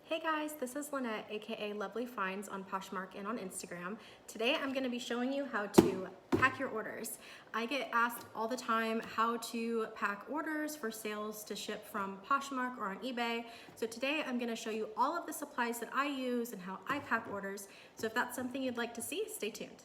Hey guys, this is Lynette, aka Lovely Finds on Poshmark and on Instagram. Today I'm going to be showing you how to pack your orders. I get asked all the time how to pack orders for sales to ship from Poshmark or on eBay. So today I'm going to show you all of the supplies that I use and how I pack orders. So if that's something you'd like to see, stay tuned.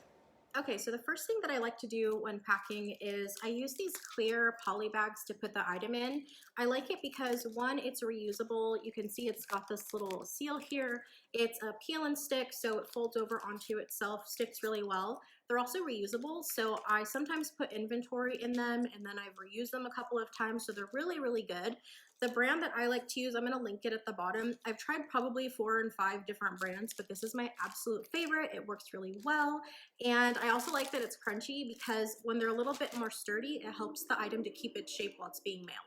Okay, so the first thing that I like to do when packing is I use these clear poly bags to put the item in. I like it because one, it's reusable. You can see it's got this little seal here. It's a peel and stick, so it folds over onto itself, sticks really well. They're also reusable, so I sometimes put inventory in them and then I've reused them a couple of times, so they're really, really good. The brand that I like to use, I'm going to link it at the bottom. I've tried probably 4 and 5 different brands, but this is my absolute favorite. It works really well. And I also like that it's crunchy because when they're a little bit more sturdy, it helps the item to keep its shape while it's being mailed.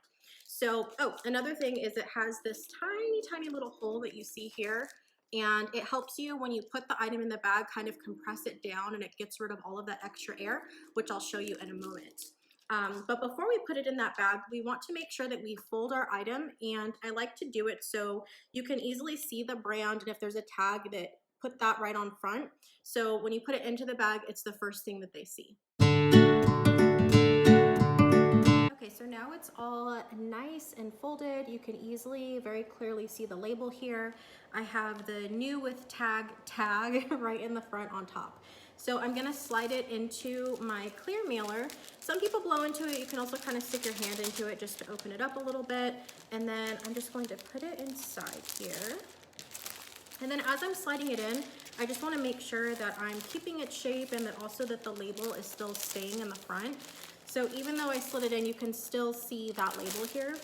So, another thing is it has this tiny, tiny little hole that you see here. And it helps you when you put the item in the bag kind of compress it down and it gets rid of all of that extra air, which I'll show you in a moment. But before we put it in that bag, we want to make sure that we fold our item, and I like to do it so you can easily see the brand, and if there's a tag, that put that right on front. So when you put it into the bag, it's the first thing that they see. Okay, so now it's all nice and folded. You can easily, very clearly see the label here. I have the new with tag right in the front on top. So I'm gonna slide it into my clear mailer. Some people blow into it. You can also kind of stick your hand into it just to open it up a little bit. And then I'm just going to put it inside here. And then as I'm sliding it in, I just wanna make sure that I'm keeping its shape and that also that the label is still staying in the front. So even though I slid it in, you can still see that label here.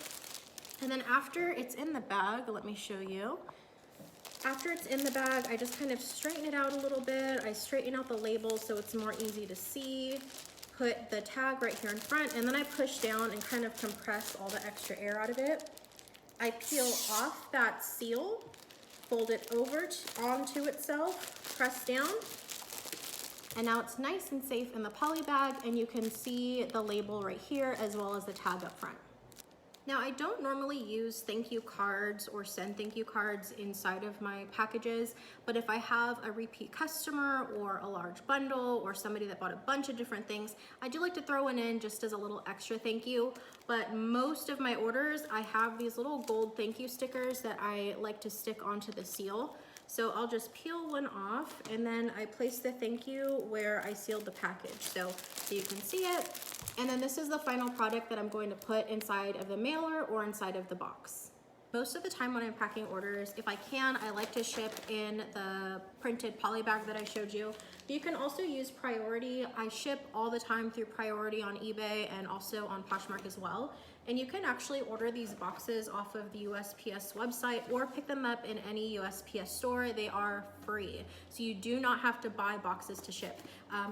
And then after it's in the bag, let me show you. After it's in the bag, I just kind of straighten it out a little bit. I straighten out the label so it's more easy to see. Put the tag right here in front, and then I push down and kind of compress all the extra air out of it. I peel off that seal, fold it over onto itself, press down, and now it's nice and safe in the poly bag, and you can see the label right here as well as the tag up front. Now, I don't normally use thank you cards or send thank you cards inside of my packages, but if I have a repeat customer or a large bundle or somebody that bought a bunch of different things, I do like to throw one in just as a little extra thank you. But most of my orders, I have these little gold thank you stickers that I like to stick onto the seal. So I'll just peel one off, and then I place the thank you where I sealed the package. So you can see it. And then this is the final product that I'm going to put inside of the mailer or inside of the box. Most of the time when I'm packing orders, if I can, I like to ship in the printed poly bag that I showed you. You can also use Priority. I ship all the time through Priority on eBay and also on Poshmark as well. And you can actually order these boxes off of the USPS website or pick them up in any USPS store. They are free, so you do not have to buy boxes to ship.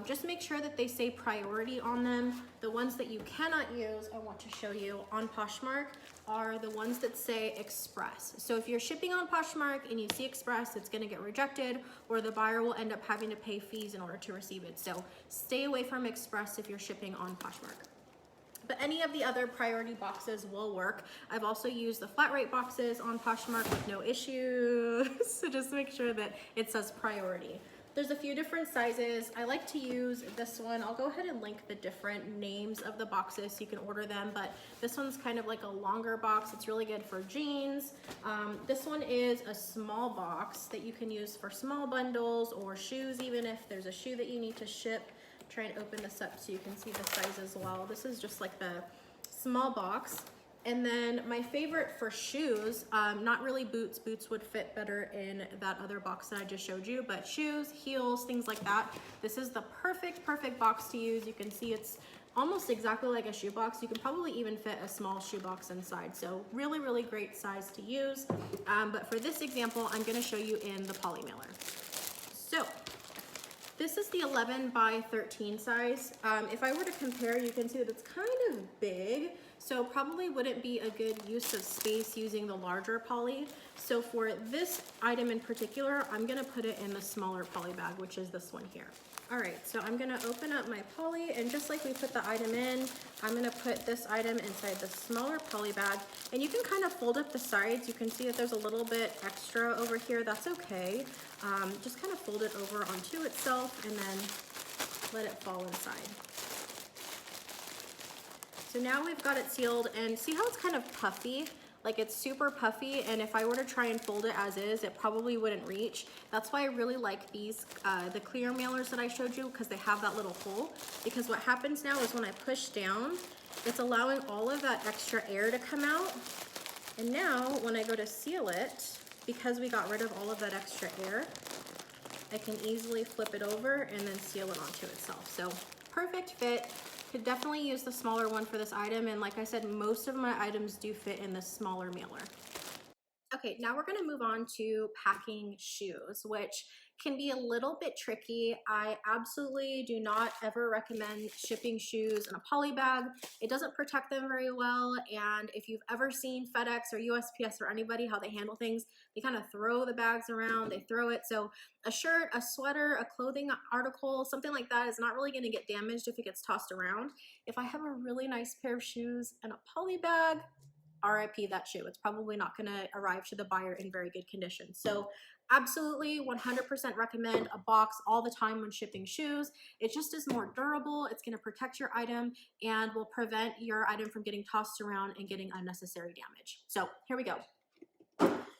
Just make sure that they say Priority on them. The ones that you cannot use, I want to show you on Poshmark, are the ones that say Express. So if you're shipping on Poshmark and you see Express, it's gonna get rejected, or the buyer will end up having to pay fees in order to receive it. So stay away from Express if you're shipping on Poshmark. But any of the other Priority boxes will work. I've also used the flat rate boxes on Poshmark with no issues. So just make sure that it says Priority. There's a few different sizes. I like to use this one. I'll go ahead and link the different names of the boxes so you can order them, but this one's kind of like a longer box. It's really good for jeans. This one is a small box that you can use for small bundles or shoes, even if there's a shoe that you need to ship. Try and open this up so you can see the size as well. This is just like the small box. And then my favorite for shoes, not really boots. Boots would fit better in that other box that I just showed you, but shoes, heels, things like that. This is the perfect box to use. You can see it's almost exactly like a shoebox. You can probably even fit a small shoebox inside. So really, really great size to use. But for this example, I'm gonna show you in the poly mailer. So this is the 11 by 13 size. If I were to compare, you can see that it's kind of big, so probably wouldn't be a good use of space using the larger poly. So for this item in particular, I'm gonna put it in the smaller poly bag, which is this one here. All right, so I'm gonna open up my poly, and just like we put the item in, I'm gonna put this item inside the smaller poly bag. And you can kind of fold up the sides. You can see that there's a little bit extra over here. That's okay. Just kind of fold it over onto itself and then let it fall inside. So now we've got it sealed, and see how it's kind of puffy? Like it's super puffy, and if I were to try and fold it as is, it probably wouldn't reach. That's why I really like these, the clear mailers that I showed you, because they have that little hole. Because what happens now is when I push down, it's allowing all of that extra air to come out. And now when I go to seal it, because we got rid of all of that extra air, I can easily flip it over and then seal it onto itself. So perfect fit. Could definitely use the smaller one for this item, and like I said, most of my items do fit in the smaller mailer. Okay, now we're gonna move on to packing shoes, which can be a little bit tricky. I absolutely do not ever recommend shipping shoes in a poly bag. It doesn't protect them very well, and if you've ever seen FedEx or USPS or anybody, how they handle things, they kind of throw the bags around, they throw it. So a shirt, a sweater, a clothing article, something like that is not really gonna get damaged if it gets tossed around. If I have a really nice pair of shoes in a poly bag, RIP that shoe. It's probably not gonna arrive to the buyer in very good condition. So absolutely 100% recommend a box all the time when shipping shoes. It just is more durable. It's gonna protect your item and will prevent your item from getting tossed around and getting unnecessary damage. So here we go.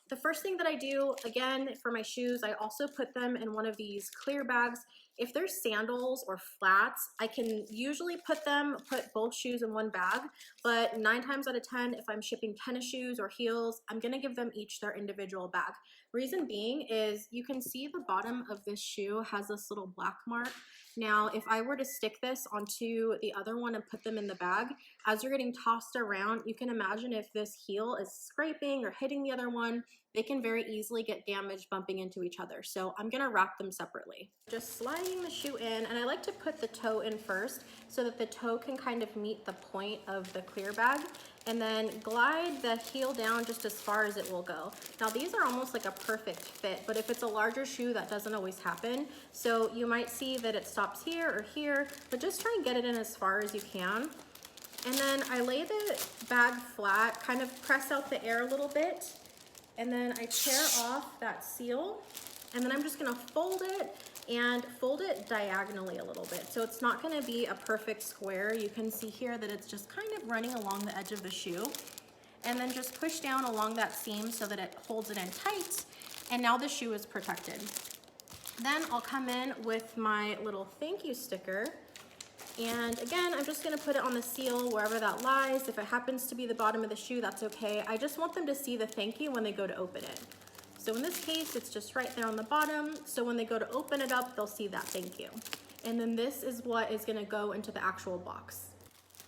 The first thing that I do, again, for my shoes, I also put them in one of these clear bags. If there's sandals or flats, I can usually put both shoes in one bag, but 9 times out of 10, if I'm shipping tennis shoes or heels, I'm gonna give them each their individual bag. Reason being is you can see the bottom of this shoe has this little black mark. Now, if I were to stick this onto the other one and put them in the bag, as you're getting tossed around, you can imagine if this heel is scraping or hitting the other one, they can very easily get damaged bumping into each other. So I'm gonna wrap them separately. Just sliding the shoe in, and I like to put the toe in first so that the toe can kind of meet the point of the clear bag, and then glide the heel down just as far as it will go. Now these are almost like a perfect fit, but if it's a larger shoe, that doesn't always happen. So you might see that it stops here or here, but just try and get it in as far as you can. And then I lay the bag flat, kind of press out the air a little bit, and then I tear off that seal, and then I'm just gonna fold it and fold it diagonally a little bit. So it's not gonna be a perfect square. You can see here that it's just kind of running along the edge of the shoe, and then just push down along that seam so that it holds it in tight, and now the shoe is protected. Then I'll come in with my little thank you sticker, and again, I'm just gonna put it on the seal wherever that lies. If it happens to be the bottom of the shoe, that's okay. I just want them to see the thank you when they go to open it. So in this case, it's just right there on the bottom. So when they go to open it up, they'll see that thank you. And then this is what is gonna go into the actual box.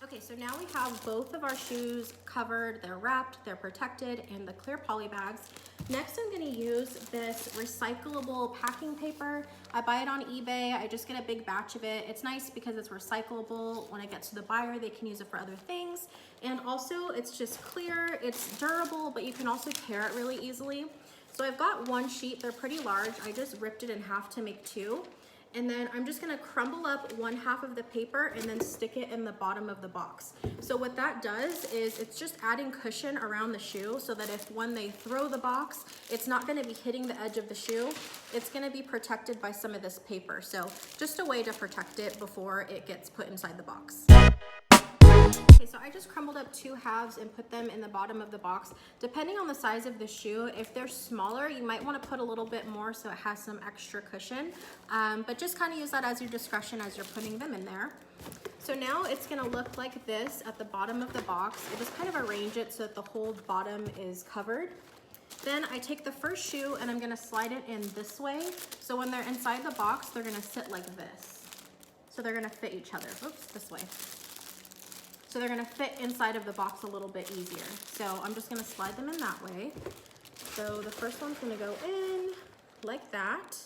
Okay, so now we have both of our shoes covered, they're wrapped, they're protected in the clear poly bags. Next, I'm gonna use this recyclable packing paper. I buy it on eBay, I just get a big batch of it. It's nice because it's recyclable. When it gets to the buyer, they can use it for other things. And also, it's just clear, it's durable, but you can also tear it really easily. So I've got one sheet, they're pretty large. I just ripped it in half to make 2. And then I'm just gonna crumble up 1/2 of the paper and then stick it in the bottom of the box. So what that does is it's just adding cushion around the shoe so that if when they throw the box, it's not gonna be hitting the edge of the shoe. It's gonna be protected by some of this paper. So just a way to protect it before it gets put inside the box. Okay, so I just crumbled up 2 halves and put them in the bottom of the box. Depending on the size of the shoe, if they're smaller, you might want to put a little bit more so it has some extra cushion. But just kind of use that as your discretion as you're putting them in there. So now it's going to look like this at the bottom of the box. I just kind of arrange it so that the whole bottom is covered. Then I take the first shoe and I'm going to slide it in this way. So when they're inside the box, they're going to sit like this. So they're going to fit each other. Oops, this way. So they're gonna fit inside of the box a little bit easier. So I'm just gonna slide them in that way. So the first one's gonna go in like that.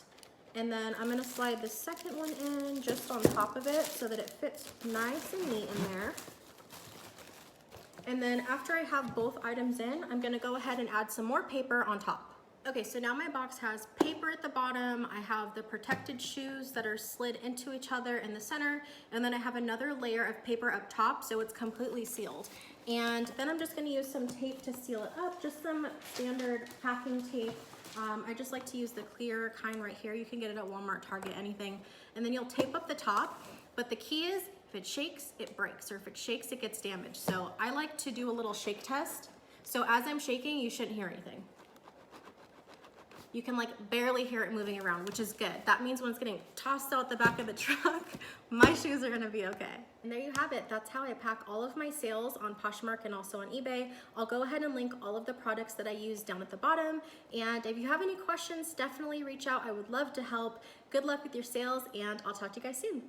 And then I'm gonna slide the second one in just on top of it so that it fits nice and neat in there. And then after I have both items in, I'm gonna go ahead and add some more paper on top. Okay, so now my box has paper at the bottom. I have the protected shoes that are slid into each other in the center, and then I have another layer of paper up top, so it's completely sealed. And then I'm just gonna use some tape to seal it up, just some standard packing tape. I just like to use the clear kind right here. You can get it at Walmart, Target, anything. And then you'll tape up the top, but the key is if it shakes, it breaks, or if it shakes, it gets damaged. So I like to do a little shake test. So as I'm shaking, you shouldn't hear anything. You can like barely hear it moving around, which is good. That means when it's getting tossed out the back of the truck, my shoes are gonna be okay. And there you have it. That's how I pack all of my sales on Poshmark and also on eBay. I'll go ahead and link all of the products that I use down at the bottom. And if you have any questions, definitely reach out. I would love to help. Good luck with your sales, and I'll talk to you guys soon.